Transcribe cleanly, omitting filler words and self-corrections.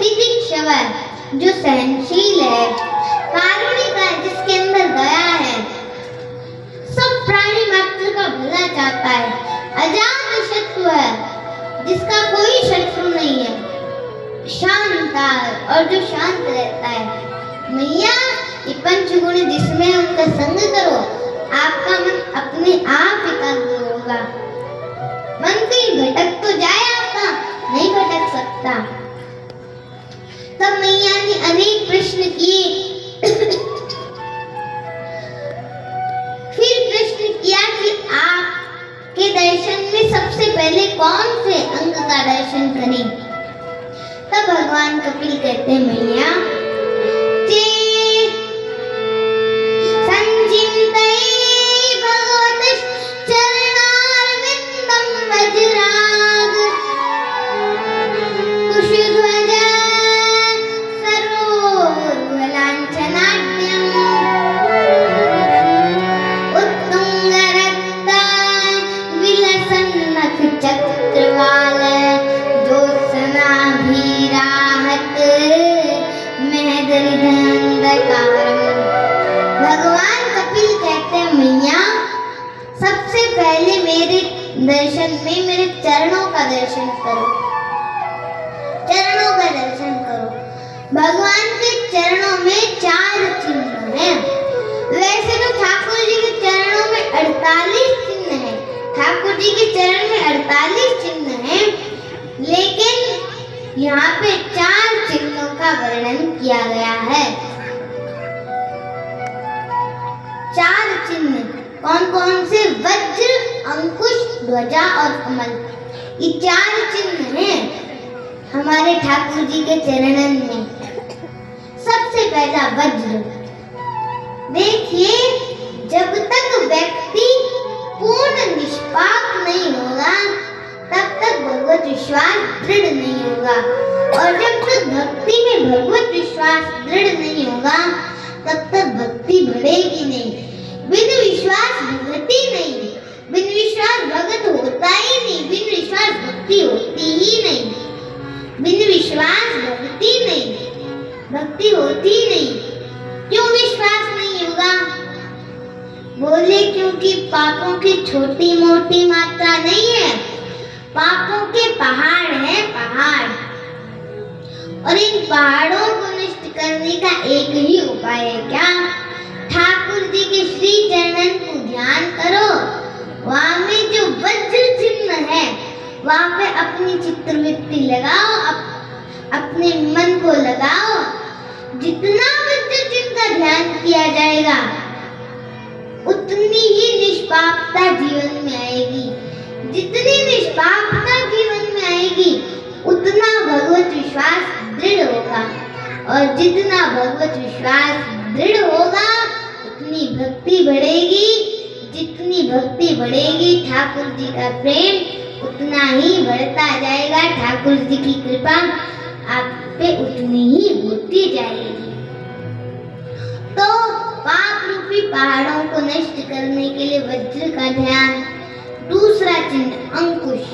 तितिक्षव जो सहनशील है, कारुणिक है जिसके अंदर दया है, सब प्राणी मात्र का भला चाहता है, अजात शत्रु है जिसका कोई शत्रु नहीं है, शांत और जो शांत रहता है। मैया ये पंचगुण जिसमें उनका संग करो, आपका मन अपने आप एकाग्र होगा। मन कहीं भटक तो जाए आपका, नहीं भटक सकता। तब मैया ने अनेक प्रश्न किए। फिर प्रश्न किया कि आपके दर्शन में सबसे पहले कौन से अंग का दर्शन करें। तब भगवान कपिल कहते हैं, मैया भगवान कपिल कहते हैं, मैया सबसे पहले मेरे दर्शन में मेरे चरणों का दर्शन करो, चरणों का दर्शन करो। भगवान के चरणों में 4 चिन्ह हैं। वैसे तो ठाकुर जी के चरणों में 48 चिन्ह हैं, ठाकुर जी के चरण में 48 चिन्ह हैं, लेकिन यहाँ पे 4 चिन्हों का वर्णन किया गया है। 4 चिन्ह कौन कौन से? वज्र, अंकुश, ध्वजा और कमल। ये 4 चिन्ह हैं हमारे ठाकुर जी के चरणन में। सबसे पहला वज्र। देखिए, जब तक व्यक्ति पूर्ण निष्पाप नहीं होगा तब तक भगवत विश्वास दृढ़ नहीं होगा, और जब तक भक्ति में भगवत विश्वास दृढ़ नहीं होगा तब तक भक्ति बढ़ेगी नहीं। बिन विश्वास भक्ति नहीं, बिन विश्वास भगत होता ही नहीं, बिन विश्वास भक्ति होती ही नहीं। बिन विश्वास भक्ति नहीं, भक्ति होती नहीं। क्यों विश्वास नहीं होगा? बोले क्योंकि पापों की छोटी मोटी मात्रा नहीं है, पापों के पहाड़ है, पहाड़। और इन पहाड़ों को नष्ट करने का एक ही उपाय है। क्या? ठाकुर जी के श्री चरणन को ध्यान करो, वहां में जो वज्र चिन्ह है वहां पे अपनी चित्तवृत्ति लगाओ, अपने मन को लगाओ। जितना वज्र चिन्ह का ध्यान किया जाएगा उतनी ही निष्पापता जीवन में आएगी। जितनी निष्पापता जीवन में आएगी उतना भगवत विश्वास दृढ़ होगा, और जितना भगवत विश्वास दृढ़ होगा उतनी भक्ति बढ़ेगी। जितनी भक्ति बढ़ेगी ठाकुर जी का प्रेम उतना ही बढ़ता जाएगा। ठाकुर जी की कृपा आप पे उतनी ही होती जाएगी। तो पाप रूपी पहाड़ों को नष्ट करने के लिए वज्र का ध्यान। दूसरा चिन्ह अंकुश।